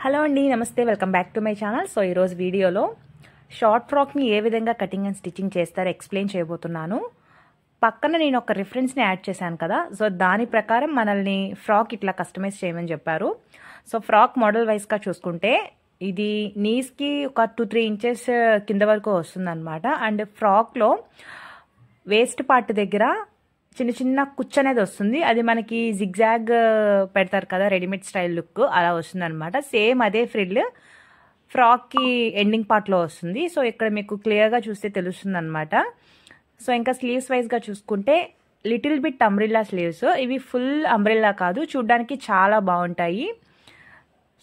Hello అండి, నమస్తే. Welcome back to my channel. So ఈరోజు వీడియోలో షార్ట్ ఫ్రాక్ని ఏ విధంగా కటింగ్ అండ్ స్టిచ్చింగ్ చేస్తారో ఎక్స్ప్లెయిన్ చేయబోతున్నాను. పక్కన నేను ఒక రిఫరెన్స్ని యాడ్ చేశాను కదా, సో దాని ప్రకారం మనల్ని ఫ్రాక్ ఇట్లా కస్టమైజ్ చేయమని చెప్పారు. సో ఫ్రాక్ మోడల్ వైజ్గా చూసుకుంటే ఇది నీస్కి ఒక 2-3 ఇంచెస్ కింద వరకు వస్తుందన్నమాట. అండ్ ఫ్రాక్లో వేస్ట్ పార్ట్ దగ్గర చిన్న చిన్న కుచ్చు అనేది వస్తుంది. అది మనకి జిగ్జాగ్ పెడతారు కదా, రెడీమేడ్ స్టైల్ లుక్ అలా వస్తుంది అనమాట. సేమ్ అదే ఫ్రిల్ ఫ్రాక్కి ఎండింగ్ పార్ట్లో వస్తుంది. సో ఇక్కడ మీకు క్లియర్గా చూస్తే తెలుస్తుంది అనమాట. సో ఇంకా స్లీవ్స్ వైజ్గా చూసుకుంటే లిటిల్ బిట్ అంబ్రిల్లా స్లీవ్స్. ఇవి ఫుల్ అంబ్రిల్లా కాదు, చూడ్డానికి చాలా బాగుంటాయి.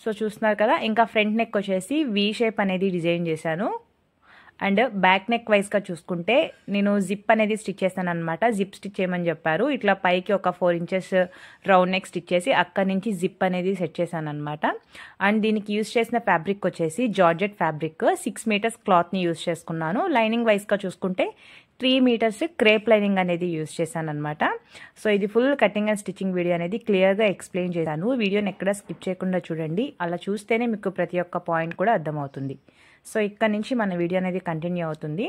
సో చూస్తున్నారు కదా. ఇంకా ఫ్రంట్ నెక్ వచ్చేసి వీ షేప్ అనేది డిజైన్ చేశాను. అండ్ బ్యాక్ నెక్ వైజ్గా చూసుకుంటే నేను జిప్ అనేది స్టిచ్ చేశాను అనమాట. జిప్ స్టిచ్ చేయమని చెప్పారు. ఇట్లా పైకి ఒక 4 ఇంచెస్ రౌండ్ నెక్ స్టిచ్ చేసి అక్కడి నుంచి జిప్ అనేది సెట్ చేశాను అనమాట. అండ్ దీనికి యూజ్ చేసిన ఫ్యాబ్రిక్ వచ్చేసి జార్జెట్ ఫ్యాబ్రిక్. 6 మీటర్స్ క్లాత్ని యూజ్ చేసుకున్నాను. లైనింగ్ వైజ్గా చూసుకుంటే 3 మీటర్స్ క్రేప్ లైనింగ్ అనేది యూజ్ చేశాను అనమాట. సో ఇది full cutting and stitching video అనేది క్లియర్గా ఎక్స్ప్లెయిన్ చేశాను. వీడియోని ఎక్కడ స్కిప్ చేయకుండా చూడండి. అలా చూస్తేనే మీకు ప్రతి ఒక్క పాయింట్ కూడా అర్థమవుతుంది. సో ఇక్కడ నుంచి మన వీడియో అనేది కంటిన్యూ అవుతుంది.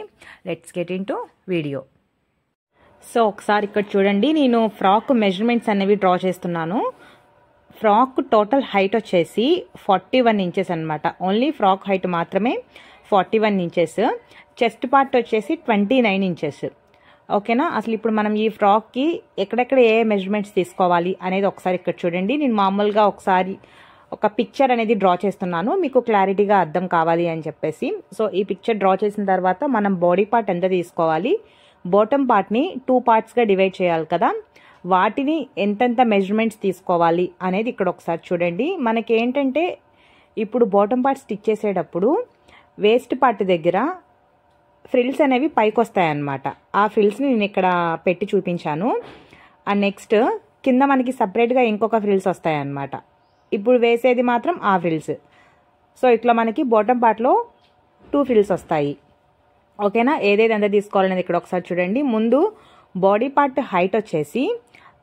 Let's get in to video. So ఒకసారి ఇక్కడ చూడండి, నేను ఫ్రాక్ మెజర్మెంట్స్ అనేవి డ్రా చేస్తున్నాను. ఫ్రాక్ టోటల్ హైట్ వచ్చేసి 41 ఇంచెస్ అనమాట. ఓన్లీ ఫ్రాక్ హైట్ మాత్రమే 41 ఇంచెస్. చెస్ట్ పార్ట్ వచ్చేసి 29 ఇంచెస్. ఓకేనా. అసలు ఇప్పుడు మనం ఈ ఫ్రాక్కి ఎక్కడెక్కడ ఏ మెజర్మెంట్స్ తీసుకోవాలి అనేది ఒకసారి ఇక్కడ చూడండి. నేను మామూలుగా ఒకసారి ఒక పిక్చర్ అనేది డ్రా చేస్తున్నాను, మీకు క్లారిటీగా అర్థం కావాలి అని చెప్పేసి. సో ఈ పిక్చర్ డ్రా చేసిన తర్వాత మనం బాడీ పార్ట్ ఎంత తీసుకోవాలి, బాటమ్ పార్ట్ని 2 పార్ట్స్గా డివైడ్ చేయాలి కదా, వాటిని ఎంతెంత మెజర్మెంట్స్ తీసుకోవాలి అనేది ఇక్కడ ఒకసారి చూడండి. మనకి ఏంటంటే ఇప్పుడు బాటమ్ పార్ట్ స్టిచ్ చేసేటప్పుడు వేస్ట్ పార్ట్ దగ్గర ఫ్రిల్స్ అనేవి పైకి వస్తాయన్నమాట. ఆ ఫ్రిల్స్ని నేను ఇక్కడ పెట్టి చూపించాను. అండ్ నెక్స్ట్ కింద మనకి సపరేట్గా ఇంకొక ఫ్రిల్స్ వస్తాయన్నమాట. ఇప్పుడు వేసేది మాత్రం ఆ ఫ్రిల్స్. సో ఇట్లా మనకి బాటమ్ పార్ట్లో 2 ఫ్రిల్స్ వస్తాయి. ఓకేనా. ఏదేది ఎంత తీసుకోవాలనేది ఇక్కడ ఒకసారి చూడండి. ముందు బాడీ పార్ట్ హైట్ వచ్చేసి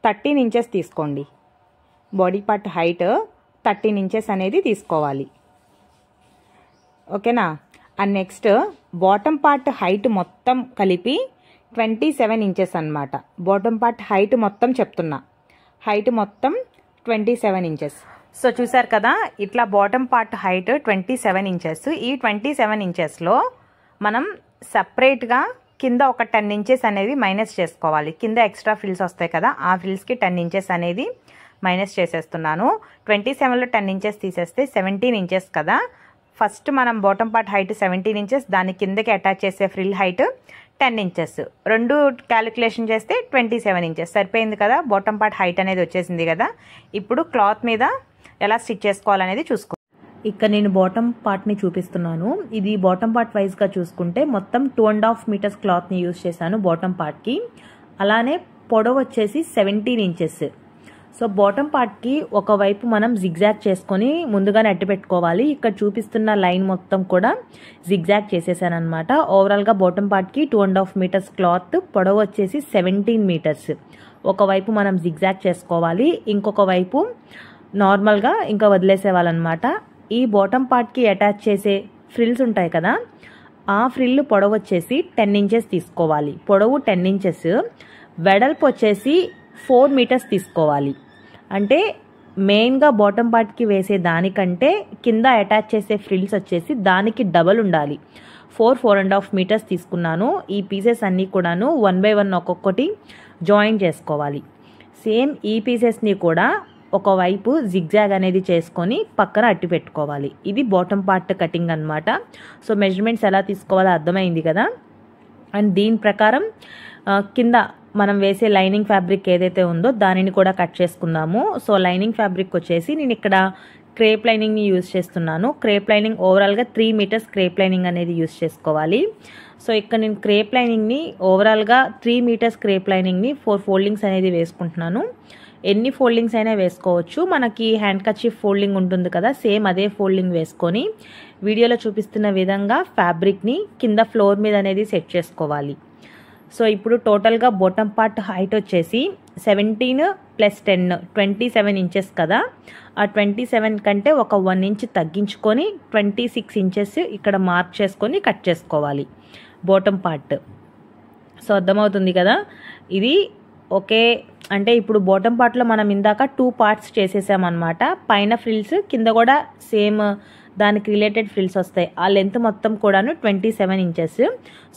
13 ఇంచెస్ తీసుకోండి. బాడీ పార్ట్ హైట్ 13 ఇంచెస్ అనేది తీసుకోవాలి. ఓకేనా. And next bottom part height మొత్తం కలిపి 27 ఇంచెస్ అనమాట. బాటమ్ పార్ట్ హైట్ మొత్తం చెప్తున్నా, హైట్ మొత్తం 27 ఇంచెస్. సో చూసారు కదా, ఇట్లా బాటమ్ పార్ట్ హైట్ 27 ఇంచెస్. ఈ 27 ఇంచెస్లో మనం సపరేట్గా కింద ఒక 10 ఇంచెస్ అనేది మైనస్ చేసుకోవాలి. కింద ఎక్స్ట్రా ఫ్రిల్స్ వస్తాయి కదా, ఆ ఫ్రిల్స్కి 10 ఇంచెస్ అనేది మైనస్ చేసేస్తున్నాను. 27లో 10 ఇంచెస్ తీసేస్తే 17 ఇంచెస్ కదా. ఫస్ట్ మనం బాటమ్ పార్ట్ హైట్ 17 ఇంచెస్, దాని కిందకి అటాచ్ చేసే ఫ్రిల్ హైట్ 10 ఇంచెస్, రెండు క్యాలిక్యులేషన్ చేస్తే 27 ఇంచెస్ సరిపోయింది కదా. బాటమ్ పార్ట్ హైట్ అనేది వచ్చేసింది కదా. ఇప్పుడు క్లాత్ మీద ఎలా స్టిచ్ చేసుకోవాలనేది చూసుకో. ఇక్కడ నేను బాటమ్ పార్ట్ని చూపిస్తున్నాను. ఇది బాటమ్ పార్ట్ వైజ్గా చూసుకుంటే మొత్తం 2.5 మీటర్స్ క్లాత్ని యూజ్ చేశాను బాటమ్ పార్ట్కి. అలానే పొడవు వచ్చేసి 17 ఇంచెస్. సో బాటమ్ పార్ట్కి ఒకవైపు మనం జిగ్జాగ్ చేసుకొని ముందుగానే అట్టి పెట్టుకోవాలి. ఇక్కడ చూపిస్తున్న లైన్ మొత్తం కూడా జిగ్జాగ్ చేసేసాను అనమాట. ఓవరాల్గా బాటమ్ పార్ట్కి 2.5 మీటర్స్ క్లాత్, పొడవు వచ్చేసి 17 మీటర్స్. ఒకవైపు మనం జిగ్జాగ్ చేసుకోవాలి, ఇంకొక వైపు నార్మల్గా ఇంకా వదిలేసేవాళ్ళనమాట. ఈ బాటమ్ పార్ట్కి అటాచ్ చేసే ఫ్రిల్స్ ఉంటాయి కదా, ఆ ఫ్రిల్ పొడవు వచ్చేసి 10 ఇంచెస్ తీసుకోవాలి. పొడవు 10 ఇంచెస్, వెడల్పు వచ్చేసి 4 మీటర్స్ తీసుకోవాలి. అంటే మెయిన్గా బాటమ్ పార్ట్కి వేసే దానికంటే కింద అటాచ్ చేసే ఫ్రిల్స్ వచ్చేసి దానికి డబల్ ఉండాలి. 4.5 మీటర్స్ తీసుకున్నాను. ఈ పీసెస్ అన్నీ కూడాను 1 by 1 ఒక్కొక్కటి జాయిన్ చేసుకోవాలి. సేమ్ ఈ పీసెస్ని కూడా ఒకవైపు జిగ్జాగ్ అనేది చేసుకొని పక్కన అట్టి పెట్టుకోవాలి. ఇది బాటమ్ పార్ట్ కటింగ్ అనమాట. సో మెజర్మెంట్స్ ఎలా తీసుకోవాలో అర్థమైంది కదా. అండ్ దీని ప్రకారం కింద మనం వేసే లైనింగ్ ఫ్యాబ్రిక్ ఏదైతే ఉందో దానిని కూడా కట్ చేసుకుందాము. సో లైనింగ్ ఫ్యాబ్రిక్ వచ్చేసి నేను ఇక్కడ క్రేప్ లైనింగ్ని యూజ్ చేస్తున్నాను. క్రేప్ లైనింగ్ ఓవరాల్గా 3 మీటర్స్ క్రేప్ లైనింగ్ అనేది యూజ్ చేసుకోవాలి. సో ఇక్కడ నేను క్రేప్ లైనింగ్ని ఓవరాల్గా 3 మీటర్స్ క్రేప్ లైనింగ్ని 4 ఫోల్డింగ్స్ అనేది వేసుకుంటున్నాను. ఎన్ని ఫోల్డింగ్స్ అయినా వేసుకోవచ్చు. మనకి హ్యాండ్ కర్చీఫ్ ఫోల్డింగ్ ఉంటుంది కదా, సేమ్ అదే ఫోల్డింగ్ వేసుకొని వీడియోలో చూపిస్తున్న విధంగా ఫ్యాబ్రిక్ని కింద ఫ్లోర్ మీద అనేది సెట్ చేసుకోవాలి. సో ఇప్పుడు టోటల్గా బాటమ్ పార్ట్ హైట్ వచ్చేసి 17 + 10 27 ఇంచెస్ కదా. ఆ 27 కంటే ఒక 1 ఇంచ్ తగ్గించుకొని 26 ఇంచెస్ ఇక్కడ మార్క్ చేసుకొని కట్ చేసుకోవాలి బాటమ్ పార్ట్. సో అర్థమవుతుంది కదా. ఇది ఓకే అంటే ఇప్పుడు బాటమ్ పార్ట్లో మనం ఇందాక 2 పార్ట్స్ చేసేసామన్నమాట. పైన ఫ్రిల్స్, కింద కూడా సేమ్ దానికి రిలేటెడ్ ఫ్రిల్స్ వస్తాయి. ఆ లెంత్ మొత్తం కూడాను 27 ఇంచెస్.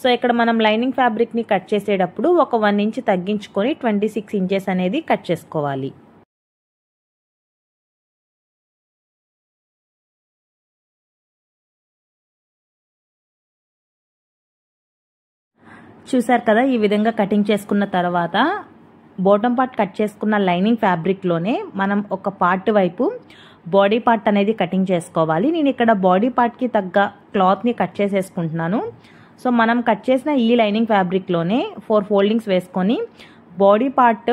సో ఇక్కడ మనం లైనింగ్ ఫ్యాబ్రిక్ని కట్ చేసేటప్పుడు ఒక 1 ఇంచ్ తగ్గించుకొని 26 ఇంచెస్ అనేది కట్ చేసుకోవాలి. చూసారు కదా, ఈ విధంగా కటింగ్ చేసుకున్న తర్వాత బాటమ్ పార్ట్ కట్ చేసుకున్న లైనింగ్ ఫ్యాబ్రిక్లోనే మనం ఒక పార్ట్ వైపు బాడీ పార్ట్ అనేది కటింగ్ చేసుకోవాలి. నేను ఇక్కడ బాడీ పార్ట్కి తగ్గ క్లాత్ని కట్ చేసేసుకుంటున్నాను. సో మనం కట్ చేసిన ఈ లైనింగ్ ఫ్యాబ్రిక్లోనే 4 ఫోల్డింగ్స్ వేసుకొని బాడీ పార్ట్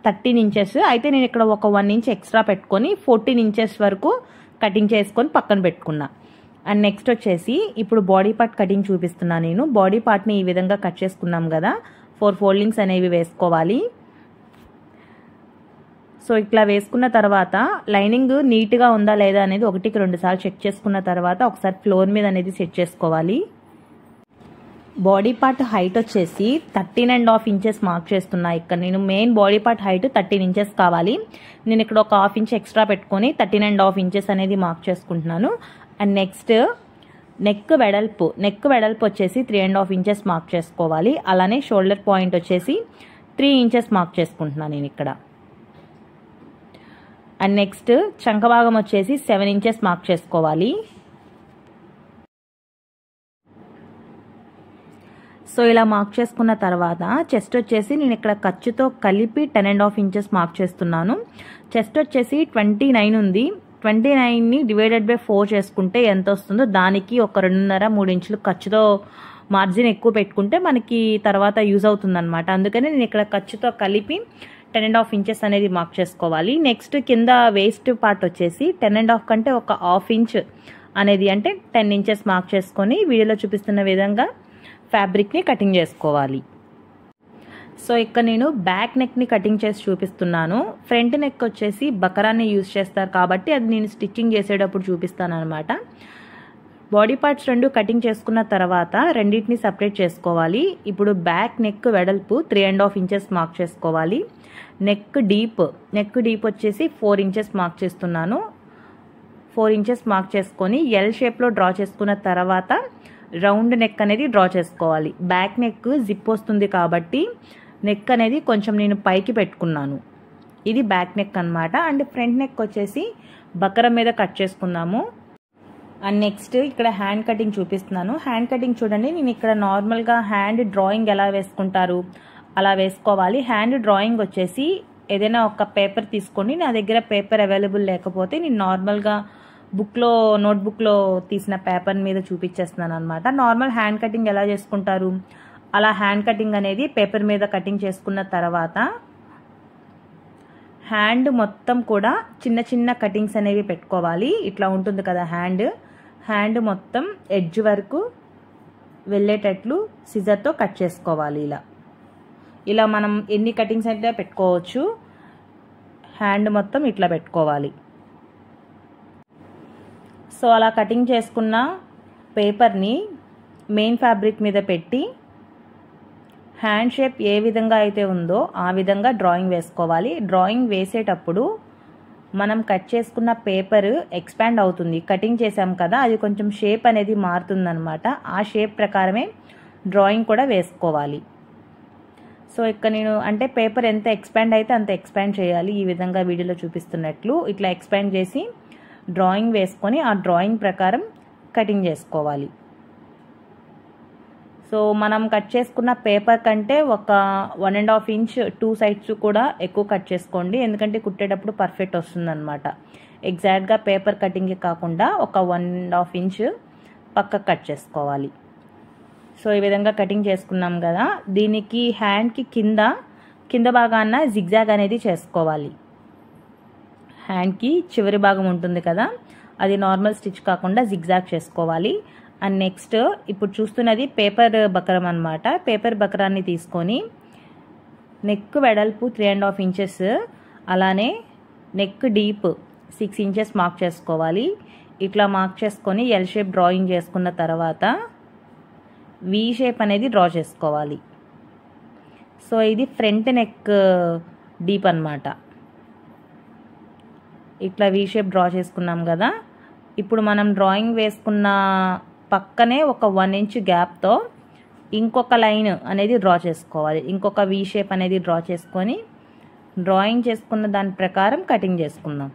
13 ఇంచెస్ అయితే నేను ఇక్కడ ఒక 1 ఇంచ్ ఎక్స్ట్రా పెట్టుకొని 14 ఇంచెస్ వరకు కటింగ్ చేసుకొని పక్కన పెట్టుకున్నా. అండ్ నెక్స్ట్ వచ్చేసి ఇప్పుడు బాడీ పార్ట్ కటింగ్ చూపిస్తున్నా నేను. బాడీ పార్ట్ని ఈ విధంగా కట్ చేసుకున్నాం కదా, 4 ఫోల్డింగ్స్ అనేవి వేసుకోవాలి. సో ఇట్లా వేసుకున్న తర్వాత లైనింగ్ నీట్గా ఉందా లేదా అనేది 1కి 2 సార్లు చెక్ చేసుకున్న తర్వాత ఒకసారి ఫ్లోర్ మీద అనేది సెట్ చేసుకోవాలి. బాడీ పార్ట్ హైట్ వచ్చేసి 13.5 ఇంచెస్ మార్క్ చేస్తున్నా. ఇక్కడ నేను main body part height 13 inches కావాలి. నేను ఇక్కడ ఒక 1/2 ఇంచ్ ఎక్స్ట్రా పెట్టుకొని 13.5 ఇంచెస్ అనేది మార్క్ చేసుకుంటున్నాను. అండ్ నెక్స్ట్ నెక్ వెడల్పు వచ్చేసి 3.5 ఇంచెస్ మార్క్ చేసుకోవాలి. అలానే షోల్డర్ పాయింట్ వచ్చేసి 3 ఇంచెస్ మార్క్ చేసుకుంటున్నాను నేను ఇక్కడ. అండ్ నెక్స్ట్ చంక భాగం వచ్చేసి 7 ఇంచెస్ మార్క్ చేసుకోవాలి. సో ఇలా మార్క్ చేసుకున్న తర్వాత చెస్ట్ వచ్చేసి నేను ఇక్కడ ఖర్చుతో కలిపి 10.5 ఇంచెస్ మార్క్ చేస్తున్నాను. చెస్ట్ వచ్చేసి 29 ఉంది. 29ని /4 చేసుకుంటే ఎంత వస్తుందో దానికి ఒక 2.5-3 ఇంచులు ఖర్చుతో మార్జిన్ ఎక్కువ పెట్టుకుంటే మనకి తర్వాత యూజ్ అవుతుంది అనమాట. అందుకని నేను ఇక్కడ ఖర్చుతో కలిపి 10.5 ఇంచెస్ అనేది మార్క్ చేసుకోవాలి. నెక్స్ట్ కింద వేస్ట్ పార్ట్ వచ్చేసి 10.5 కంటే ఒక 1/2 ఇంచ్ అనేది అంటే 10 ఇంచెస్ మార్క్ చేసుకొని వీడియోలో చూపిస్తున్న విధంగా ఫ్యాబ్రిక్ని కటింగ్ చేసుకోవాలి. సో ఇక్కడ నేను బ్యాక్ నెక్ని కటింగ్ చేసి చూపిస్తున్నాను. ఫ్రంట్ నెక్ వచ్చేసి బకరాన్ని యూజ్ చేస్తారు కాబట్టి అది నేను స్టిచ్చింగ్ చేసేటప్పుడు చూపిస్తాను అనమాట. బాడీ పార్ట్స్ 2 కటింగ్ చేసుకున్న తర్వాత రెండింటిని సపరేట్ చేసుకోవాలి. ఇప్పుడు బ్యాక్ నెక్ వెడల్పు 3.5 ఇంచెస్ మార్క్ చేసుకోవాలి. నెక్ డీప్ వచ్చేసి 4 ఇంచెస్ మార్క్ చేస్తున్నాను. 4 ఇంచెస్ మార్క్ చేసుకొని ఎల్ షేప్లో డ్రా చేసుకున్న తర్వాత రౌండ్ నెక్ అనేది డ్రా చేసుకోవాలి. బ్యాక్ నెక్ జిప్ వస్తుంది కాబట్టి నెక్ అనేది కొంచెం నేను పైకి పెట్టుకున్నాను. ఇది బ్యాక్ నెక్ అనమాట. అండ్ ఫ్రంట్ నెక్ వచ్చేసి బకరం మీద కట్ చేసుకున్నాము. అండ్ నెక్స్ట్ ఇక్కడ హ్యాండ్ కటింగ్ చూపిస్తున్నాను. హ్యాండ్ కటింగ్ చూడండి, నేను ఇక్కడ నార్మల్గా హ్యాండ్ డ్రాయింగ్ ఎలా వేసుకుంటారు అలా వేసుకోవాలి. హ్యాండ్ డ్రాయింగ్ వచ్చేసి ఏదైనా ఒక పేపర్ తీసుకొని, నా దగ్గర పేపర్ అవైలబుల్ లేకపోతే నేను నార్మల్గా నోట్బుక్లో తీసిన పేపర్ మీద చూపించేస్తున్నాను అనమాట. నార్మల్ హ్యాండ్ కటింగ్ ఎలా చేసుకుంటారు అలా హ్యాండ్ కటింగ్ అనేది పేపర్ మీద కటింగ్ చేసుకున్న తర్వాత హ్యాండ్ మొత్తం కూడా చిన్న చిన్న కటింగ్స్ అనేవి పెట్టుకోవాలి. ఇట్లా ఉంటుంది కదా హ్యాండ్ మొత్తం ఎడ్జ్ వరకు వెళ్ళేటట్లు సిజర్తో కట్ చేసుకోవాలి. ఇలా మనం ఎన్ని కటింగ్స్ అయితే పెట్టుకోవచ్చు. హ్యాండ్ మొత్తం ఇట్లా పెట్టుకోవాలి. సో అలా కటింగ్ చేసుకున్న పేపర్ని మెయిన్ ఫ్యాబ్రిక్ మీద పెట్టి హ్యాండ్ షేప్ ఏ విధంగా అయితే ఉందో ఆ విధంగా డ్రాయింగ్ వేసుకోవాలి. డ్రాయింగ్ వేసేటప్పుడు మనం కట్ చేసుకున్న పేపర్ ఎక్స్పాండ్ అవుతుంది. కటింగ్ చేసాం కదా, అది కొంచెం షేప్ అనేది మారుతుందన్నమాట. ఆ షేప్ ప్రకారమే డ్రాయింగ్ కూడా వేసుకోవాలి. సో ఇక్కడ నేను అంటే పేపర్ ఎంత ఎక్స్పాండ్ అయితే అంత ఎక్స్పాండ్ చేయాలి. ఈ విధంగా వీడియోలో చూపిస్తున్నట్లు ఇట్లా ఎక్స్పాండ్ చేసి డ్రాయింగ్ వేసుకొని ఆ డ్రాయింగ్ ప్రకారం కటింగ్ చేసుకోవాలి. సో మనం కట్ చేసుకున్న పేపర్ కంటే ఒక 1.5 ఇంచ్ 2 సైడ్స్ కూడా ఎక్కువ కట్ చేసుకోండి. ఎందుకంటే కుట్టేటప్పుడు పర్ఫెక్ట్ వస్తుంది అనమాట. ఎగ్జాక్ట్గా పేపర్ కటింగ్కి కాకుండా ఒక 1.5 ఇంచ్ పక్కకు కట్ చేసుకోవాలి. సో ఈ విధంగా కటింగ్ చేసుకున్నాం కదా, దీనికి హ్యాండ్కి కింద భాగాన జిగ్జాగ్ అనేది చేసుకోవాలి. హ్యాండ్కి చివరి భాగం ఉంటుంది కదా, అది నార్మల్ స్టిచ్ కాకుండా జిగ్జాగ్ చేసుకోవాలి. అండ్ నెక్స్ట్ ఇప్పుడు చూస్తున్నది పేపర్ బకరం అనమాట. పేపర్ బకరాన్ని తీసుకొని నెక్ వెడల్పు 3.5 ఇంచెస్, అలానే నెక్ డీప్ 6 ఇంచెస్ మార్క్ చేసుకోవాలి. ఇట్లా మార్క్ చేసుకొని ఎల్ షేప్ డ్రాయింగ్ చేసుకున్న తర్వాత వి షేప్ అనేది డ్రా చేసుకోవాలి. సో ఇది ఫ్రంట్ నెక్ డీప్ అన్నమాట. ఇట్లా వి షేప్ డ్రా చేసుకున్నాం కదా. ఇప్పుడు మనం డ్రాయింగ్ వేసుకున్న పక్కనే ఒక 1 ఇంచ్ గ్యాప్తో ఇంకొక లైన్ అనేది డ్రా చేసుకోవాలి. ఇంకొక వి షేప్ అనేది డ్రా చేసుకొని డ్రాయింగ్ చేసుకున్న దాని ప్రకారం కటింగ్ చేసుకుందాం.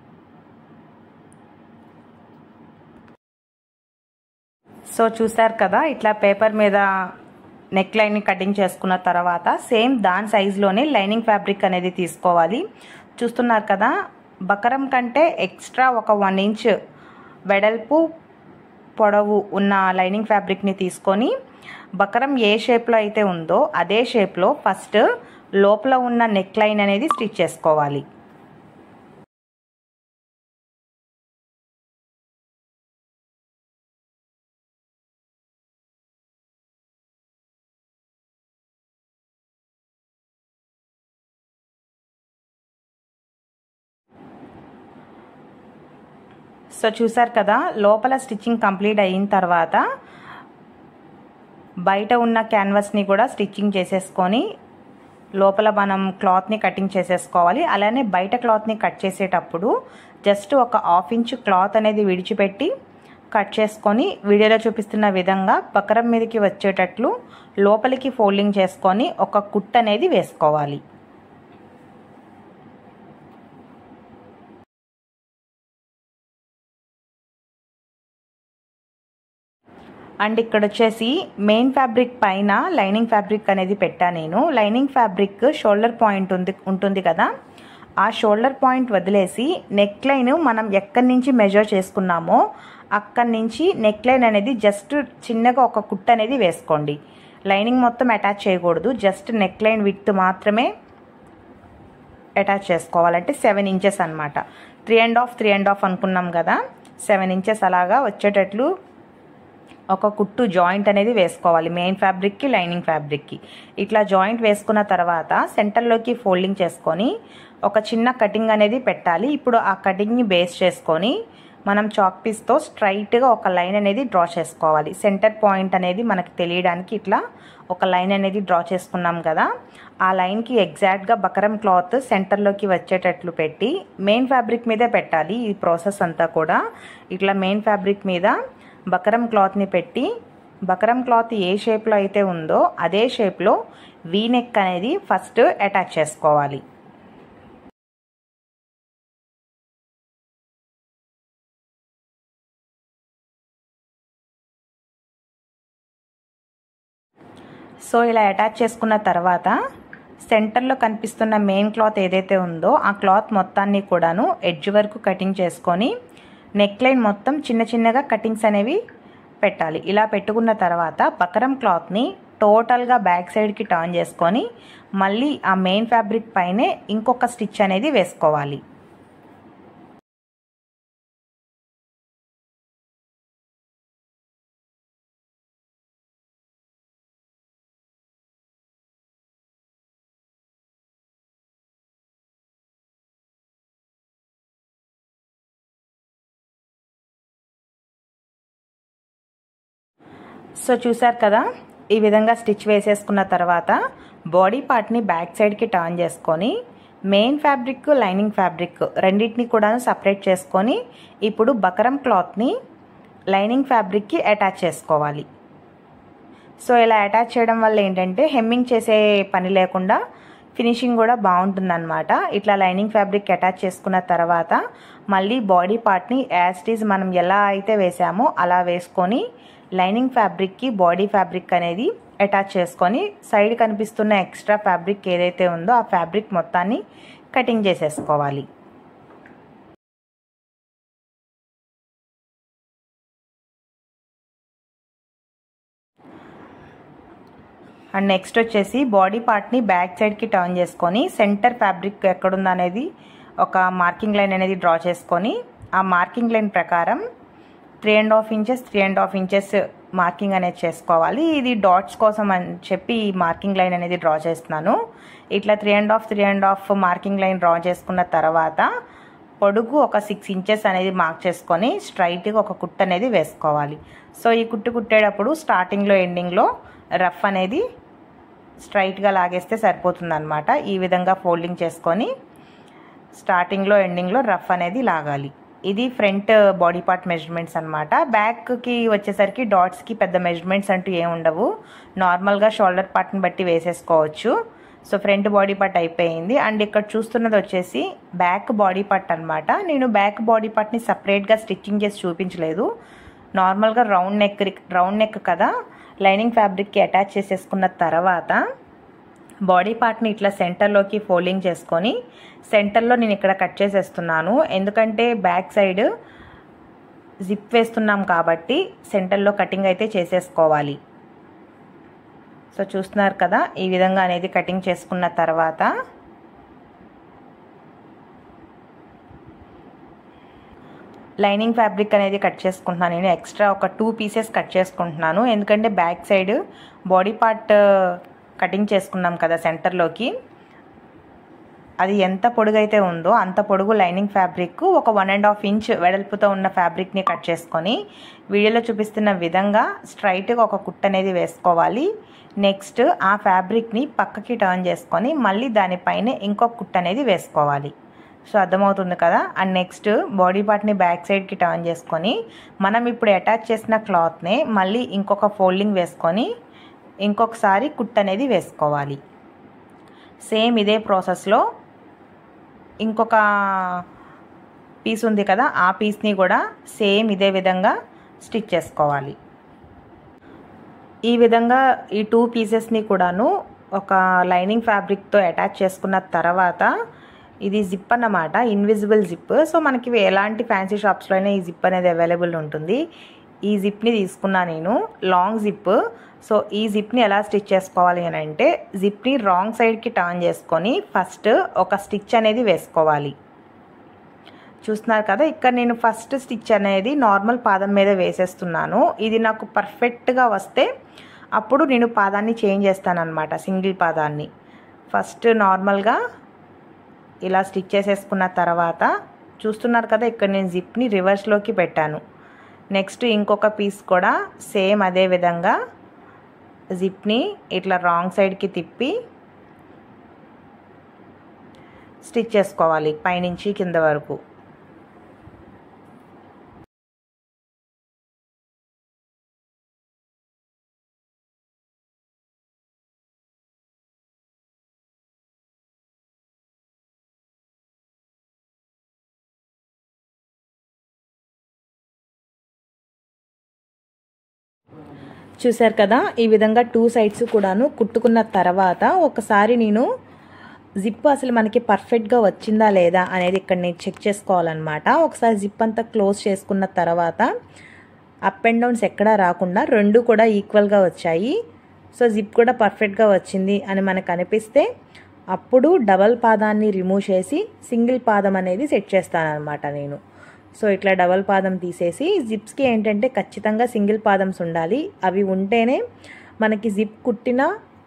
సో చూసారు కదా, ఇట్లా పేపర్ మీద నెక్ లైన్ని కటింగ్ చేసుకున్న తర్వాత సేమ్ దాని సైజులోనే లైనింగ్ ఫ్యాబ్రిక్ అనేది తీసుకోవాలి. చూస్తున్నారు కదా, బకరం కంటే ఎక్స్ట్రా ఒక 1 ఇంచ్ వెడల్పు పొడవు ఉన్న లైనింగ్ ఫ్యాబ్రిక్ని తీసుకొని బకరం ఏ షేప్లో అయితే ఉందో అదే షేప్లో ఫస్ట్ లోపల ఉన్న నెక్ లైన్ అనేది స్టిచ్ చేసుకోవాలి. సో చూసారు కదా, లోపల స్టిచ్చింగ్ కంప్లీట్ అయిన తర్వాత బయట ఉన్న క్యాన్వాస్ని కూడా స్టిచ్చింగ్ చేసేసుకొని లోపల మనం క్లాత్ని కటింగ్ చేసేసుకోవాలి. అలానే బయట క్లాత్ని కట్ చేసేటప్పుడు జస్ట్ ఒక 1/2 ఇంచ్ క్లాత్ అనేది విడిచిపెట్టి కట్ చేసుకొని వీడియోలో చూపిస్తున్న విధంగా బకరం మీదకి వచ్చేటట్లు లోపలికి ఫోల్డింగ్ చేసుకొని ఒక కుట్ అనేది వేసుకోవాలి. అండ్ ఇక్కడ వచ్చేసి మెయిన్ ఫ్యాబ్రిక్ పైన లైనింగ్ ఫ్యాబ్రిక్ అనేది పెట్టా నేను. లైనింగ్ ఫ్యాబ్రిక్ షోల్డర్ పాయింట్ ఉంటుంది కదా, ఆ షోల్డర్ పాయింట్ వదిలేసి నెక్ లైన్ మనం ఎక్కడి నుంచి మెజర్ చేసుకున్నామో అక్కడి నుంచి నెక్ లైన్ అనేది జస్ట్ చిన్నగా ఒక కుట్ అనేది వేసుకోండి. లైనింగ్ మొత్తం అటాచ్ చేయకూడదు, జస్ట్ నెక్ లైన్ విడ్త్ మాత్రమే అటాచ్ చేసుకోవాలంటే 7 ఇంచెస్ అనమాట. 3.5 అనుకున్నాం కదా, 7 ఇంచెస్ అలాగా వచ్చేటట్లు ఒక కుట్టు జాయింట్ అనేది వేసుకోవాలి మెయిన్ ఫ్యాబ్రిక్కి లైనింగ్ ఫ్యాబ్రిక్కి. ఇట్లా జాయింట్ వేసుకున్న తర్వాత సెంటర్లోకి ఫోల్డింగ్ చేసుకొని ఒక చిన్న కటింగ్ అనేది పెట్టాలి. ఇప్పుడు ఆ కటింగ్ని బేస్ చేసుకొని మనం చాక్ పీస్తో స్ట్రైట్గా ఒక లైన్ అనేది డ్రా చేసుకోవాలి. సెంటర్ పాయింట్ అనేది మనకి తెలియడానికి ఇట్లా ఒక లైన్ అనేది డ్రా చేసుకున్నాం కదా, ఆ లైన్కి ఎగ్జాక్ట్గా బకరం క్లాత్ సెంటర్లోకి వచ్చేటట్లు పెట్టి మెయిన్ ఫ్యాబ్రిక్ మీదే పెట్టాలి. ఈ ప్రాసెస్ అంతా కూడా ఇట్లా మెయిన్ ఫ్యాబ్రిక్ మీద బకరం క్లాత్ని పెట్టి బకరం క్లాత్ ఏ షేప్లో అయితే ఉందో అదే షేప్లో వీ నెక్ అనేది ఫస్ట్ అటాచ్ చేసుకోవాలి. సో ఇలా అటాచ్ చేసుకున్న తర్వాత సెంటర్లో కనిపిస్తున్న మెయిన్ క్లాత్ ఏదైతే ఉందో ఆ క్లాత్ మొత్తాన్ని కూడాను ఎడ్జ్ వరకు కటింగ్ చేసుకొని నెక్ లైన్ మొత్తం చిన్న చిన్నగా కటింగ్స్ అనేవి పెట్టాలి. ఇలా పెట్టుకున్న తర్వాత బకరం క్లాత్ని టోటల్గా బ్యాక్ సైడ్కి టర్న్ చేసుకొని మళ్ళీ ఆ మెయిన్ ఫ్యాబ్రిక్ పైనే ఇంకొక స్టిచ్ అనేది వేసుకోవాలి. సో చూసారు కదా, ఈ విధంగా స్టిచ్ వేసేసుకున్న తర్వాత బాడీ పార్ట్ని బ్యాక్ సైడ్కి టర్న్ చేసుకొని మెయిన్ ఫ్యాబ్రిక్ లైనింగ్ ఫ్యాబ్రిక్ రెండింటిని కూడా సపరేట్ చేసుకొని ఇప్పుడు బకరం క్లాత్ని లైనింగ్ ఫ్యాబ్రిక్కి అటాచ్ చేసుకోవాలి. సో ఇలా అటాచ్ చేయడం వల్ల ఏంటంటే హెమ్మింగ్ చేసే పని లేకుండా ఫినిషింగ్ కూడా బాగుంటుందన్నమాట. ఇట్లా లైనింగ్ ఫ్యాబ్రిక్ అటాచ్ చేసుకున్న తర్వాత మళ్ళీ బాడీ పార్ట్ని యాజ్ ఇట్ ఈజ్ మనం ఎలా అయితే వేసామో అలా వేసుకొని లైనింగ్ ఫ్యాబ్రిక్కి బాడీ ఫ్యాబ్రిక్ అనేది అటాచ్ చేసుకొని సైడ్ కనిపిస్తున్న ఎక్స్ట్రా ఫ్యాబ్రిక్ ఏదైతే ఉందో ఆ ఫ్యాబ్రిక్ మొత్తాన్ని కటింగ్ చేసేసుకోవాలి. అండ్ నెక్స్ట్ వచ్చేసి బాడీ పార్ట్ని బ్యాక్ సైడ్కి టర్న్ చేసుకొని సెంటర్ ఫ్యాబ్రిక్ ఎక్కడుందో అనేది ఒక మార్కింగ్ లైన్ అనేది డ్రా చేసుకొని ఆ మార్కింగ్ లైన్ ప్రకారం 3.5 ఇంచెస్ మార్కింగ్ అనేది చేసుకోవాలి. ఇది డాట్స్ కోసం అని చెప్పి ఈ మార్కింగ్ లైన్ అనేది డ్రా చేస్తున్నాను. ఇట్లా 3.5 మార్కింగ్ లైన్ డ్రా చేసుకున్న తర్వాత పొడుగు ఒక 6 ఇంచెస్ అనేది మార్క్ చేసుకొని స్ట్రైట్గా ఒక కుట్టు అనేది వేసుకోవాలి. సో ఈ కుట్టు కుట్టేటప్పుడు స్టార్టింగ్లో ఎండింగ్లో రఫ్ అనేది స్ట్రైట్గా లాగేస్తే సరిపోతుంది అనమాట. ఈ విధంగా ఫోల్డింగ్ చేసుకొని స్టార్టింగ్లో ఎండింగ్లో రఫ్ అనేది లాగాలి. ఇది ఫ్రంట్ బాడీ పార్ట్ మెజర్మెంట్స్ అనమాట. బ్యాక్కి వచ్చేసరికి డాట్స్కి పెద్ద మెజర్మెంట్స్ అంటూ ఏమి ఉండవు. నార్మల్గా షోల్డర్ పార్ట్ని బట్టి వేసేసుకోవచ్చు. సో ఫ్రంట్ బాడీ పార్ట్ అయిపోయింది. అండ్ ఇక్కడ చూస్తున్నది వచ్చేసి బ్యాక్ బాడీ పార్ట్ అనమాట. నేను బ్యాక్ బాడీ పార్ట్ని సపరేట్గా స్టిచ్చింగ్ చేసి చూపించలేదు. నార్మల్గా రౌండ్ నెక్ కదా, లైనింగ్ ఫ్యాబ్రిక్కి అటాచ్ చేసేసుకున్న తర్వాత బాడీ పార్ట్ని ఇట్లా సెంటర్లోకి ఫోల్డింగ్ చేసుకొని సెంటర్లో నేను ఇక్కడ కట్ చేసేస్తున్నాను. ఎందుకంటే బ్యాక్ సైడ్ జిప్ వేస్తున్నాం కాబట్టి సెంటర్లో కటింగ్ అయితే చేసేసుకోవాలి. సో చూస్తున్నారు కదా, ఈ విధంగా అనేది కటింగ్ చేసుకున్న తర్వాత లైనింగ్ ఫ్యాబ్రిక్ అనేది కట్ చేసుకుంటున్నాను. నేను ఎక్స్ట్రా ఒక 2 పీసెస్ కట్ చేసుకుంటున్నాను. ఎందుకంటే back side body part cutting చేసుకున్నాం కదా సెంటర్లోకి, అది ఎంత పొడుగైతే ఉందో అంత పొడుగు లైనింగ్ ఫ్యాబ్రిక్ ఒక 1.5 ఇంచ్ వెడల్పుతో ఉన్న ఫ్యాబ్రిక్ని కట్ చేసుకొని వీడియోలో చూపిస్తున్న విధంగా స్ట్రైట్గా ఒక కుట్టు అనేది వేసుకోవాలి. నెక్స్ట్ ఆ ఫ్యాబ్రిక్ని పక్కకి టర్న్ చేసుకొని మళ్ళీ దానిపైన ఇంకొక కుట్టు అనేది వేసుకోవాలి. సో అర్థమవుతుంది కదా. అండ్ నెక్స్ట్ బాడీ పార్ట్ని బ్యాక్ సైడ్కి టర్న్ చేసుకొని మనం ఇప్పుడు అటాచ్ చేసిన క్లాత్ని మళ్ళీ ఇంకొక ఫోల్డింగ్ వేసుకొని ఇంకొకసారి కుట్టు అనేది వేసుకోవాలి. సేమ్ ఇదే ప్రాసెస్లో ఇంకొక పీస్ ఉంది కదా, ఆ పీస్ని కూడా సేమ్ ఇదే విధంగా స్టిచ్ చేసుకోవాలి. ఈ విధంగా ఈ 2 పీసెస్ని కూడాను ఒక లైనింగ్ ఫ్యాబ్రిక్తో అటాచ్ చేసుకున్న తర్వాత ఇది జిప్ అన్నమాట, ఇన్విజిబుల్ జిప్. సో మనకి ఎలాంటి ఫ్యాన్సీ షాప్స్లో అయినా ఈ జిప్ అనేది అవైలబుల్ ఉంటుంది. ఈ జిప్ని తీసుకున్నా నేను, లాంగ్ జిప్. సో ఈ జిప్ని ఎలా స్టిచ్ చేసుకోవాలి అని అంటే జిప్ని రాంగ్ సైడ్కి టర్న్ చేసుకొని ఫస్ట్ ఒక స్టిచ్ అనేది వేసుకోవాలి. చూస్తున్నారు కదా, ఇక్కడ నేను ఫస్ట్ స్టిచ్ అనేది నార్మల్ పాదం మీద వేసేస్తున్నాను. ఇది నాకు పర్ఫెక్ట్గా వస్తే అప్పుడు నేను పాదాన్ని చేంజ్ చేస్తాను అనమాట, సింగిల్ పాదాన్ని. ఫస్ట్ నార్మల్గా ఇలా స్టిచ్ చేసేసుకున్న తర్వాత చూస్తున్నారు కదా, ఇక్కడ నేను జిప్ని రివర్స్లోకి పెట్టాను. నెక్స్ట్ ఇంకొక పీస్ కూడా సేమ్ అదే విధంగా జిప్ని ఇట్లా రాంగ్ సైడ్కి తిప్పి స్టిచ్ చేసుకోవాలి పైనుంచి కింద వరకు. చూసారు కదా, ఈ విధంగా 2 సైడ్స్ కూడాను కుట్టుకున్న తర్వాత ఒకసారి నేను జిప్ అసలు మనకి పర్ఫెక్ట్గా వచ్చిందా లేదా అనేది ఇక్కడ నేను చెక్ చేసుకోవాలన్నమాట. ఒకసారి జిప్ అంతా క్లోజ్ చేసుకున్న తర్వాత అప్ అండ్ డౌన్స్ ఎక్కడా రాకుండా 2 కూడా ఈక్వల్గా వచ్చాయి. సో జిప్ కూడా పర్ఫెక్ట్గా వచ్చింది అని మనకు అనిపిస్తే అప్పుడు డబల్ పాదాన్ని రిమూవ్ చేసి సింగిల్ పాదం అనేది సెట్ చేస్తానన్నమాట నేను. సో ఇట్లా డబల్ పాదం తీసేసి, జిప్స్కి ఏంటంటే ఖచ్చితంగా సింగిల్ పాదమ్స్ ఉండాలి. అవి ఉంటేనే మనకి జిప్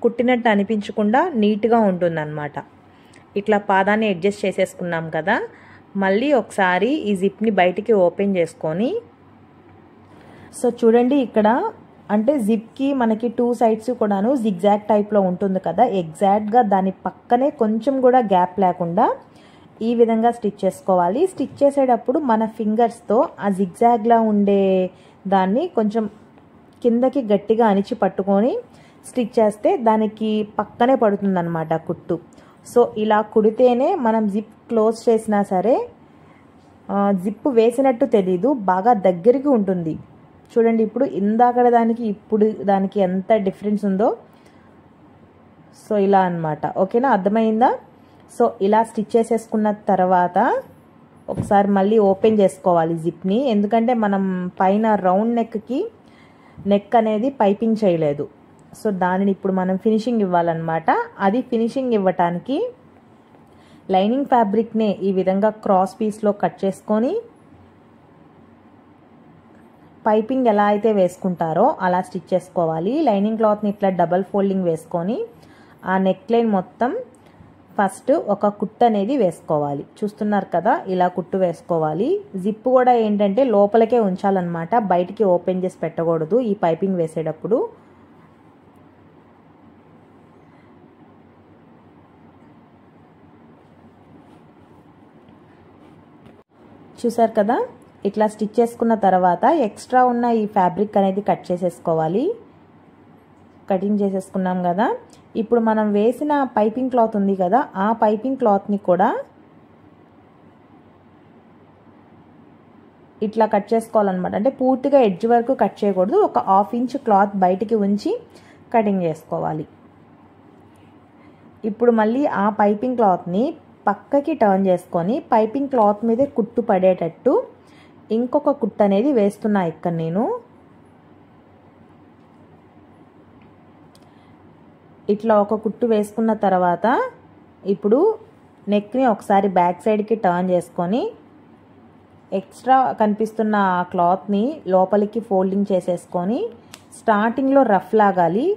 కుట్టినట్టు అనిపించకుండా నీట్గా ఉంటుందన్నమాట. ఇట్లా పాదాన్ని అడ్జస్ట్ చేసేసుకున్నాం కదా, మళ్ళీ ఒకసారి ఈ జిప్ని బయటికి ఓపెన్ చేసుకొని, సో చూడండి ఇక్కడ అంటే జిప్కి మనకి 2 సైడ్స్ కూడాను జిగ్జాగ్ టైప్లో ఉంటుంది కదా, ఎగ్జాక్ట్గా దాని పక్కనే కొంచెం కూడా గ్యాప్ లేకుండా ఈ విధంగా స్టిచ్ చేసుకోవాలి. స్టిచ్ చేసేటప్పుడు మన ఫింగర్స్తో ఆ జిగ్జాగ్లా ఉండే దాన్ని కొంచెం కిందకి గట్టిగా అణిచి పట్టుకొని స్టిచ్ చేస్తే దానికి పక్కనే పడుతుందన్నమాట కుట్టు. సో ఇలా కుడితేనే మనం జిప్ క్లోజ్ చేసినా సరే జిప్ వేసినట్టు తెలీదు, బాగా దగ్గరికి ఉంటుంది. చూడండి ఇప్పుడు ఇందాక దానికి ఇప్పుడు దానికి ఎంత డిఫరెన్స్ ఉందో. సో ఇలా అన్నమాట. ఓకేనా, అర్థమైందా? సో ఇలా స్టిచ్ చేసేసుకున్న తర్వాత ఒకసారి మళ్ళీ ఓపెన్ చేసుకోవాలి జిప్ని. ఎందుకంటే మనం పైన రౌండ్ నెక్ అనేది పైపింగ్ చేయలేదు. సో దానిని ఇప్పుడు మనం ఫినిషింగ్ ఇవ్వాలన్నమాట. అది ఫినిషింగ్ ఇవ్వటానికి లైనింగ్ ఫ్యాబ్రిక్ని ఈ విధంగా క్రాస్ పీస్లో కట్ చేసుకొని పైపింగ్ ఎలా అయితే వేసుకుంటారో అలా స్టిచ్ చేసుకోవాలి. లైనింగ్ క్లాత్ని ఇట్లా డబల్ ఫోల్డింగ్ వేసుకొని ఆ నెక్ లైన్ మొత్తం ఫస్ట్ ఒక కుట్టు అనేది వేసుకోవాలి. చూస్తున్నారు కదా, ఇలా కుట్టు వేసుకోవాలి. జిప్ కూడా ఏంటంటే లోపలికే ఉంచాలన్నమాట, బయటికి ఓపెన్ చేసి పెట్టకూడదు ఈ పైపింగ్ వేసేటప్పుడు. చూసారు కదా, ఇట్లా స్టిచ్ చేసుకున్న తర్వాత ఎక్స్ట్రా ఉన్న ఈ ఫ్యాబ్రిక్ అనేది కట్ చేసేసుకోవాలి. కటింగ్ చేసేసుకున్నాం కదా, ఇప్పుడు మనం వేసిన పైపింగ్ క్లాత్ ఉంది కదా, ఆ పైపింగ్ క్లాత్ని కూడా ఇట్లా కట్ చేసుకోవాలన్నమాట. అంటే పూర్తిగా ఎడ్జ్ వరకు కట్ చేయకూడదు, ఒక 1/2 ఇంచ్ క్లాత్ బయటికి ఉంచి కటింగ్ చేసుకోవాలి. ఇప్పుడు మళ్ళీ ఆ పైపింగ్ క్లాత్ని పక్కకి టర్న్ చేసుకొని పైపింగ్ క్లాత్ మీదే కుట్టు పడేటట్టు ఇంకొక కుట్టు అనేది వేస్తున్నా ఇక్కడ నేను. ఇట్లా ఒక కుట్టు వేసుకున్న తర్వాత ఇప్పుడు నెక్ని ఒకసారి బ్యాక్ సైడ్కి టర్న్ చేసుకొని ఎక్స్ట్రా కనిపిస్తున్న ఆ క్లాత్ని లోపలికి ఫోల్డింగ్ చేసేసుకొని స్టార్టింగ్లో రఫ్ లాగాలి.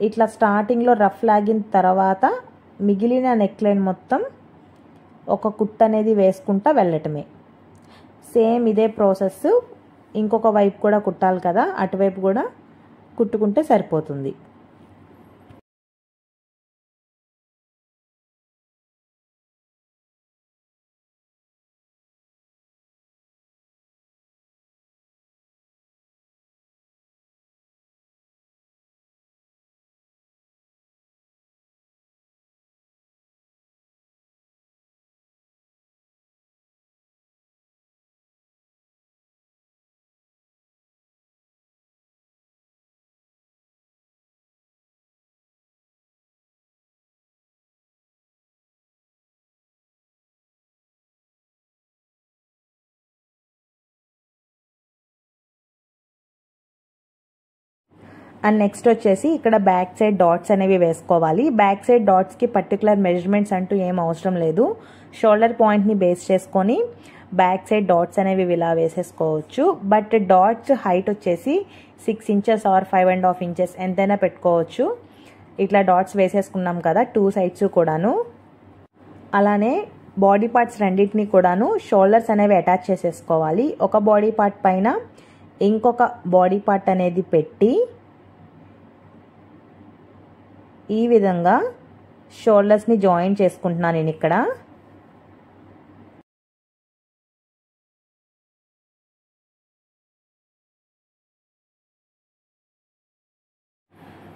ఇట్లా స్టార్టింగ్లో రఫ్ లాగిన తర్వాత మిగిలిన నెక్ లైన్ మొత్తం ఒక కుట్టు అనేది వేసుకుంటా వెళ్ళటమే. సేమ్ ఇదే ప్రాసెస్ ఇంకొక వైపు కూడా కుట్టాలి కదా, అటువైపు కూడా కుట్టుకుంటే సరిపోతుంది. అండ్ నెక్స్ట్ వచ్చేసి ఇక్కడ బ్యాక్ సైడ్ డాట్స్ అనేవి వేసుకోవాలి. బ్యాక్ సైడ్ డాట్స్కి పర్టికులర్ మెజర్మెంట్స్ అంటూ ఏం అవసరం లేదు. షోల్డర్ పాయింట్ని బేస్ చేసుకొని బ్యాక్ సైడ్ డాట్స్ అనేవి ఇలా వేసేసుకోవచ్చు. బట్ డాట్స్ హైట్ వచ్చేసి 6 ఇంచెస్ ఆర్ 5.5 ఇంచెస్ ఎంతైనా పెట్టుకోవచ్చు. ఇట్లా డాట్స్ వేసేసుకున్నాం కదా 2 సైడ్స్ కూడాను. అలానే బాడీ పార్ట్స్ రెండింటిని కూడాను షోల్డర్స్ అనేవి అటాచ్ చేసేసుకోవాలి. ఒక బాడీ పార్ట్ పైన ఇంకొక బాడీ పార్ట్ అనేది పెట్టి ఈ విధంగా షోల్డర్స్ని జాయిన్ చేసుకుంటున్నాను నేను ఇక్కడ.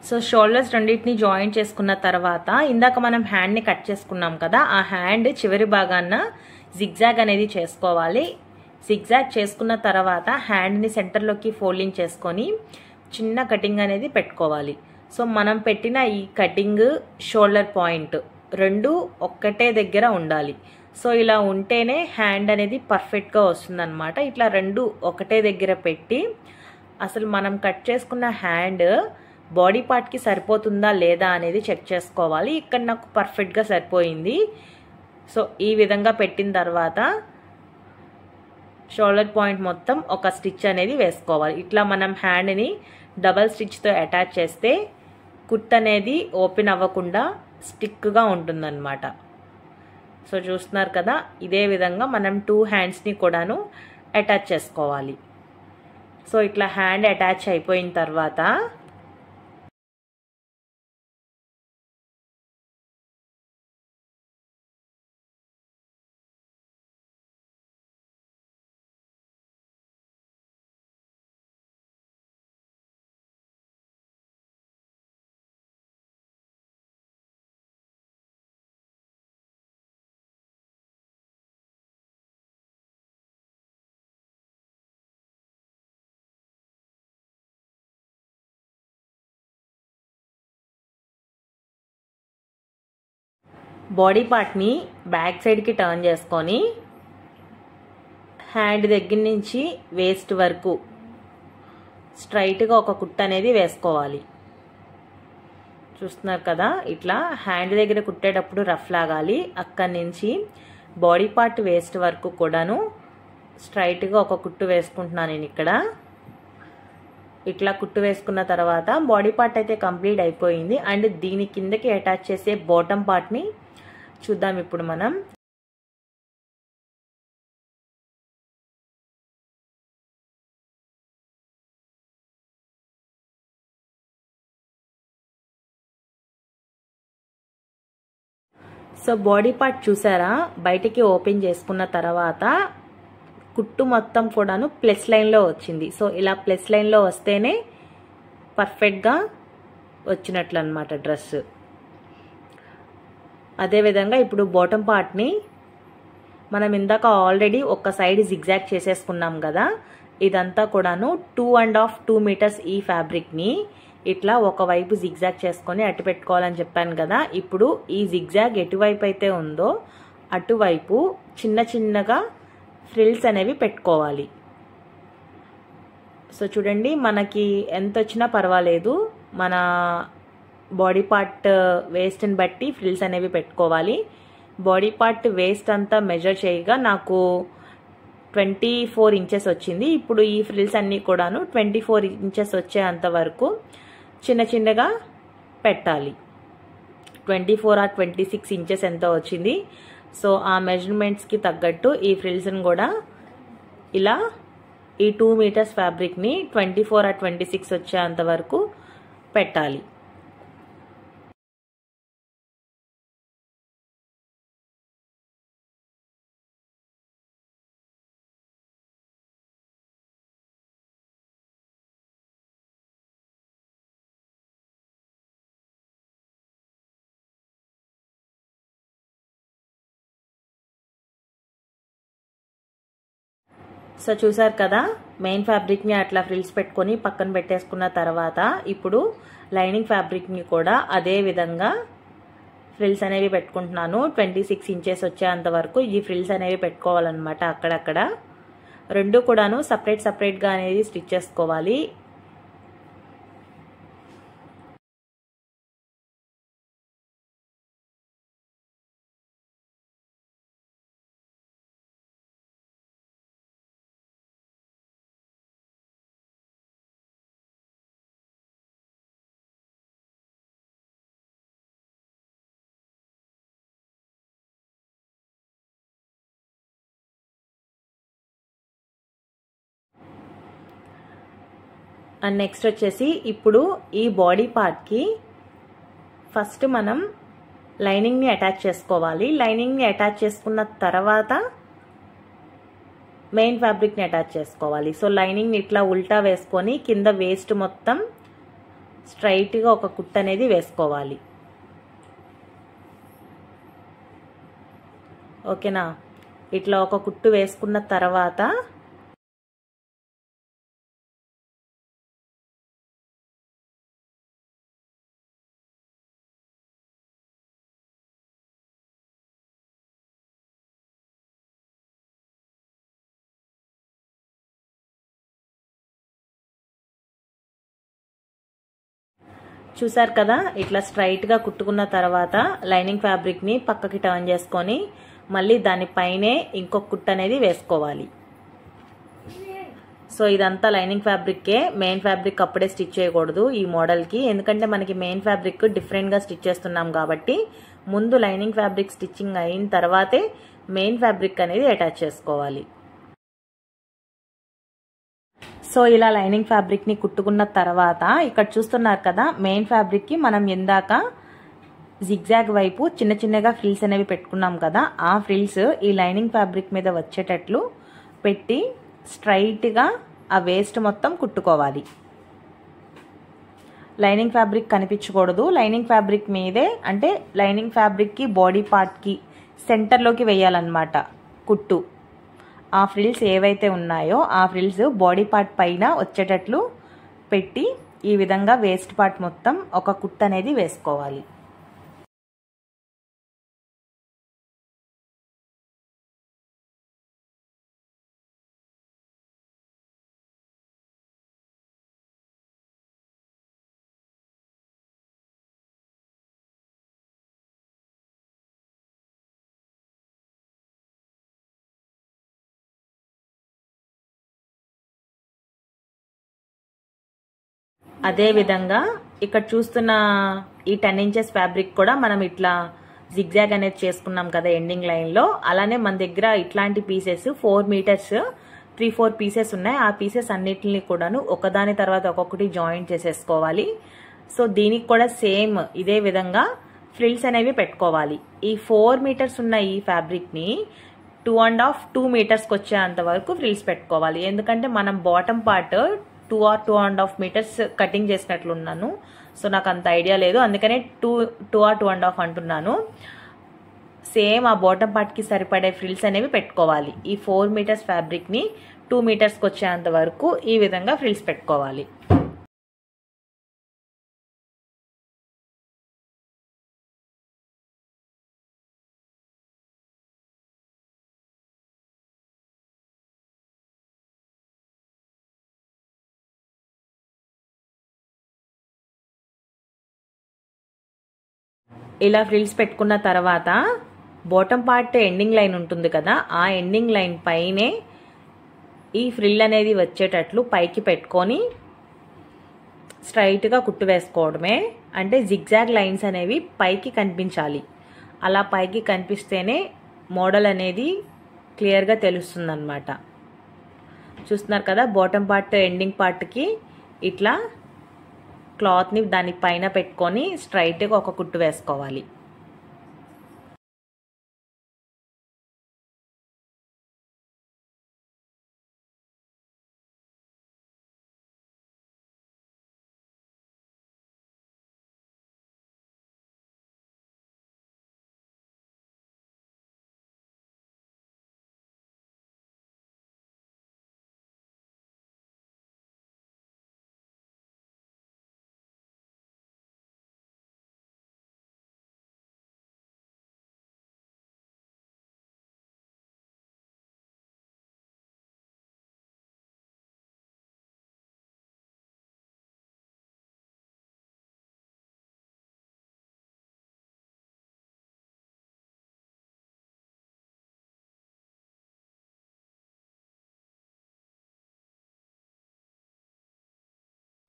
సో షోల్డర్స్ రెండింటిని జాయిన్ చేసుకున్న తర్వాత ఇందాక మనం హ్యాండ్ని కట్ చేసుకున్నాం కదా, ఆ హ్యాండ్ చివరి భాగాన జిగ్జాగ్ అనేది చేసుకోవాలి. జిగ్జాగ్ చేసుకున్న తర్వాత హ్యాండ్ని సెంటర్లోకి ఫోల్డింగ్ చేసుకొని చిన్న కటింగ్ అనేది పెట్టుకోవాలి. సో మనం పెట్టిన ఈ కటింగ్ షోల్డర్ పాయింట్ రెండు ఒక్కటే దగ్గర ఉండాలి. సో ఇలా ఉంటేనే హ్యాండ్ అనేది పర్ఫెక్ట్గా వస్తుందన్నమాట. ఇట్లా రెండు ఒకటే దగ్గర పెట్టి అసలు మనం కట్ చేసుకున్న హ్యాండ్ బాడీ పార్ట్కి సరిపోతుందా లేదా అనేది చెక్ చేసుకోవాలి. ఇక్కడ నాకు పర్ఫెక్ట్గా సరిపోయింది. సో ఈ విధంగా పెట్టిన తర్వాత షోల్డర్ పాయింట్ మొత్తం ఒక స్టిచ్ అనేది వేసుకోవాలి. ఇట్లా మనం హ్యాండ్ని డబల్ స్టిచ్తో అటాచ్ చేస్తే కుట్ అనేది ఓపెన్ అవ్వకుండా స్టిక్గా ఉంటుందన్నమాట. సో చూస్తున్నారు కదా, ఇదే విధంగా మనం 2 హ్యాండ్స్ని కూడాను అటాచ్ చేసుకోవాలి. సో ఇట్లా హ్యాండ్ అటాచ్ అయిపోయిన తర్వాత బాడీ పార్ట్ని బ్యాక్ సైడ్కి టర్న్ చేసుకొని హ్యాండ్ దగ్గర నుంచి వేస్ట్ వరకు స్ట్రైట్గా ఒక కుట్టు అనేది వేసుకోవాలి. చూస్తున్నారు కదా, ఇట్లా హ్యాండ్ దగ్గర కుట్టేటప్పుడు రఫ్ లాగాలి. అక్కడి నుంచి బాడీ పార్ట్ వేస్ట్ వరకు కూడాను స్ట్రైట్గా ఒక కుట్టు వేసుకుంటున్నాను నేను ఇక్కడ. ఇట్లా కుట్టు వేసుకున్న తర్వాత బాడీ పార్ట్ అయితే కంప్లీట్ అయిపోయింది. అండ్ దీని కిందకి అటాచ్ చేసే బాటమ్ పార్ట్ని చూద్దాం ఇప్పుడు మనం. సో బాడీ పార్ట్ చూసారా, బయటికి ఓపెన్ చేసుకున్న తర్వాత కుట్టు మొత్తం కూడాను ప్లస్ లైన్లో వచ్చింది. సో ఇలా ప్లస్ లైన్లో వస్తేనే పర్ఫెక్ట్గా వచ్చినట్లు అనమాట డ్రెస్. అదేవిధంగా ఇప్పుడు బాటమ్ పార్ట్ని మనం ఇందాక ఆల్రెడీ ఒక సైడ్ జిగ్జాగ్ చేసేసుకున్నాం కదా, ఇదంతా కూడాను 2.5 మీటర్స్ ఈ ఫ్యాబ్రిక్ని ఇట్లా ఒకవైపు జిగ్జాగ్ చేసుకొని అటు పెట్టుకోవాలని చెప్పాను కదా. ఇప్పుడు ఈ జిగ్జాగ్ ఎటువైపు అయితే ఉందో అటువైపు చిన్న చిన్నగా ఫ్రిల్స్ అనేవి పెట్టుకోవాలి. సో చూడండి, మనకి ఎంత వచ్చినా పర్వాలేదు, మన బాడీ పార్ట్ వేస్ట్ని బట్టి ఫ్రిల్స్ అనేవి పెట్టుకోవాలి. బాడీ పార్ట్ వేస్ట్ అంతా మెజర్ చేయగా నాకు 24 ఇంచెస్ వచ్చింది. ఇప్పుడు ఈ ఫ్రిల్స్ అన్నీ కూడాను 24 ఇంచెస్ వచ్చేంత వరకు చిన్న చిన్నగా పెట్టాలి. 24 or 26 ఇంచెస్ ఎంత వచ్చింది. సో ఆ మెజర్మెంట్స్కి తగ్గట్టు ఈ ఫ్రిల్స్ని కూడా ఇలా ఈ 2 మీటర్స్ ఫ్యాబ్రిక్ని 24 or 26 వచ్చేంత వరకు పెట్టాలి. సో చూసారు కదా, మెయిన్ ఫ్యాబ్రిక్ని అట్లా ఫ్రిల్స్ పెట్టుకొని పక్కన పెట్టేసుకున్న తర్వాత ఇప్పుడు లైనింగ్ ఫ్యాబ్రిక్ని కూడా అదే విధంగా ఫ్రిల్స్ అనేవి పెట్టుకుంటున్నాను. 26 ఇంచెస్ వచ్చేంత వరకు ఈ ఫ్రిల్స్ అనేవి పెట్టుకోవాలన్నమాట. అక్కడక్కడ రెండు కూడాను సపరేట్గా అనేది స్టిచ్ చేసుకోవాలి. అండ్ నెక్స్ట్ వచ్చేసి ఇప్పుడు ఈ బాడీ పార్ట్కి ఫస్ట్ మనం లైనింగ్ని అటాచ్ చేసుకోవాలి. లైనింగ్ని అటాచ్ చేసుకున్న తర్వాత మెయిన్ ఫ్యాబ్రిక్ని అటాచ్ చేసుకోవాలి. సో లైనింగ్ని ఇట్లా ఉల్టా వేసుకొని కింద వేస్ట్ మొత్తం స్ట్రైట్గా ఒక కుట్టు అనేది వేసుకోవాలి. ఓకేనా, ఇట్లా ఒక కుట్టు వేసుకున్న తర్వాత చూసారు కదా, ఇట్లా స్ట్రైట్గా కుట్టుకున్న తర్వాత లైనింగ్ ఫ్యాబ్రిక్ని పక్కకి టర్న్ చేసుకొని మళ్ళీ దానిపైనే ఇంకొక కుట్టు అనేది వేసుకోవాలి. సో ఇదంతా లైనింగ్ ఫ్యాబ్రిక్కే, మెయిన్ ఫ్యాబ్రిక్ అప్పుడే స్టిచ్ చేయకూడదు ఈ మోడల్కి. ఎందుకంటే మనకి మెయిన్ ఫ్యాబ్రిక్ డిఫరెంట్గా స్టిచ్ చేస్తున్నాం కాబట్టి ముందు లైనింగ్ ఫ్యాబ్రిక్ స్టిచ్చింగ్ అయిన తర్వాతే మెయిన్ ఫ్యాబ్రిక్ అనేది అటాచ్ చేసుకోవాలి. సో ఇలా లైనింగ్ ఫ్యాబ్రిక్ని కుట్టుకున్న తర్వాత ఇక్కడ చూస్తున్నారు కదా, మెయిన్ ఫ్యాబ్రిక్కి మనం ఇందాక జిగ్జాగ్ వైపు చిన్న చిన్నగా ఫ్రిల్స్ అనేవి పెట్టుకున్నాం కదా, ఆ ఫ్రిల్స్ ఈ లైనింగ్ ఫ్యాబ్రిక్ మీద వచ్చేటట్లు పెట్టి స్ట్రైట్గా ఆ వేస్ట్ మొత్తం కుట్టుకోవాలి. లైనింగ్ ఫ్యాబ్రిక్ కనిపించకూడదు. లైనింగ్ ఫ్యాబ్రిక్ మీదే, అంటే లైనింగ్ ఫ్యాబ్రిక్కి బాడీ పార్ట్కి సెంటర్లోకి వేయాలన్నమాట కుట్టు. ఆ ఫ్రిల్స్ ఏవైతే ఉన్నాయో ఆ ఫ్రిల్స్ బాడీ పార్ట్ పైన వచ్చేటట్లు పెట్టి ఈ విధంగా వేస్ట్ పార్ట్ మొత్తం ఒక కుట్టు అనేది వేసుకోవాలి. అదే విధంగా ఇక్కడ చూస్తున్న ఈ 10 ఇంచెస్ ఫ్యాబ్రిక్ కూడా మనం ఇట్లా జిగ్జాగ్ అనేది చేసుకున్నాం కదా ఎండింగ్ లైన్ లో. అలానే మన దగ్గర ఇట్లాంటి పీసెస్ 4 మీటర్స్ 3-4 పీసెస్ ఉన్నాయి. ఆ పీసెస్ అన్నిటిని కూడాను ఒకదాని తర్వాత ఒక్కొక్కటి జాయిన్ చేసేసుకోవాలి. సో దీనికి కూడా సేమ్ ఇదే విధంగా ఫ్రిల్స్ అనేవి పెట్టుకోవాలి. ఈ 4 మీటర్స్ ఉన్న ఈ ఫ్యాబ్రిక్ ని 2.5-2 మీటర్స్కి వచ్చేంత వరకు ఫ్రిల్స్ పెట్టుకోవాలి. ఎందుకంటే మనం bottom part 2 or 2.5 metres cutting చేసినట్లున్నాను. సో నాకు అంత ఐడియా లేదు, అందుకనే 2 or 2.5 అంటున్నాను. సేమ్ ఆ బాటమ్ పార్ట్ కి సరిపడే ఫ్రిల్స్ అనేవి పెట్టుకోవాలి. ఈ 4 మీటర్స్ ఫ్యాబ్రిక్ ని 2 మీటర్స్కి వచ్చేంత వరకు ఈ విధంగా ఫ్రిల్స్ పెట్టుకోవాలి. ఇలా ఫ్రిల్స్ పెట్టుకున్న తర్వాత బాటమ్ పార్ట్ ఎండింగ్ లైన్ ఉంటుంది కదా, ఆ ఎండింగ్ లైన్ పైనే ఈ ఫ్రిల్ అనేది వచ్చేటట్లు పైకి పెట్టుకొని స్ట్రైట్గా కుట్టు వేసుకోవడమే. అంటే జిగ్జాగ్ లైన్స్ అనేవి పైకి కనిపించాలి. అలా పైకి కనిపిస్తేనే మోడల్ అనేది క్లియర్గా తెలుస్తుంది అన్నమాట. చూస్తున్నారు కదా, బాటమ్ పార్ట్ ఎండింగ్ పార్ట్కి ఇట్లా క్లాత్ని దాని పైన పెట్టుకొని స్ట్రైట్గా ఒక కుట్టు వేసుకోవాలి.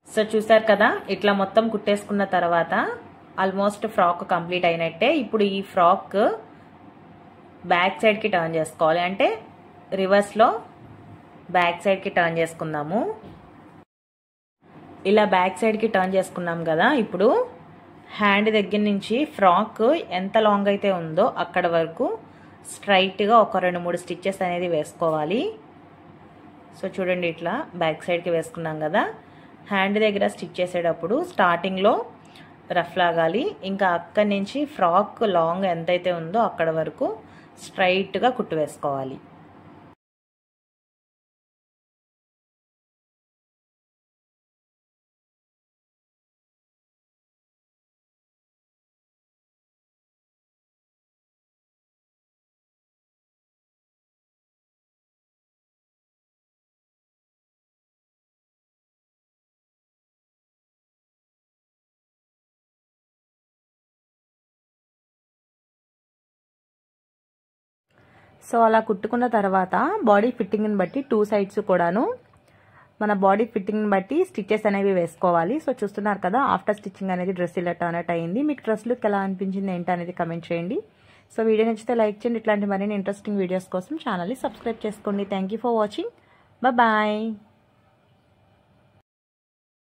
సో చూసారు కదా, ఇట్లా మొత్తం కుట్టేసుకున్న తర్వాత ఆల్మోస్ట్ ఫ్రాక్ కంప్లీట్ అయినట్టే. ఇప్పుడు ఈ ఫ్రాక్ బ్యాక్ సైడ్కి టర్న్ చేసుకోవాలి. అంటే రివర్స్లో బ్యాక్ సైడ్కి టర్న్ చేసుకుందాము. ఇలా బ్యాక్ సైడ్కి టర్న్ చేసుకున్నాం కదా, ఇప్పుడు హ్యాండ్ దగ్గర నుంచి ఫ్రాక్ ఎంత లాంగ్ అయితే ఉందో అక్కడ వరకు స్ట్రైట్గా ఒక 2-3 స్టిచ్చెస్ అనేది వేసుకోవాలి. సో చూడండి, ఇట్లా బ్యాక్ సైడ్కి వేసుకున్నాం కదా. హ్యాండ్ దగ్గర స్టిచ్ చేసేటప్పుడు స్టార్టింగ్లో రఫ్ లాగాలి. ఇంకా అక్కడి నుంచి ఫ్రాక్ లాంగ్ ఎంతైతే ఉందో అక్కడ వరకు స్ట్రైట్గా కుట్టు వేసుకోవాలి. సో అలా కుట్టుకున్న తర్వాత బాడీ ఫిట్టింగ్ని బట్టి 2 సైడ్స్ కూడాను మన బాడీ ఫిట్టింగ్ని బట్టి స్టిచెస్ అనేవి వేసుకోవాలి. సో చూస్తున్నారు కదా, ఆఫ్టర్ స్టిచ్చింగ్ అనేది డ్రెస్ ఇలా టర్న్ అవుట్ అయింది. మీకు డ్రెస్ లుక్ ఎలా అనిపించింది ఏంటి అనేది కమెంట్ చేయండి. సో వీడియో నచ్చితే లైక్ చేయండి. ఇట్లాంటి మరిన్ని ఇంట్రెస్టింగ్ వీడియోస్ కోసం ఛానల్ని సబ్స్క్రైబ్ చేసుకోండి. Thank you for watching. Bye.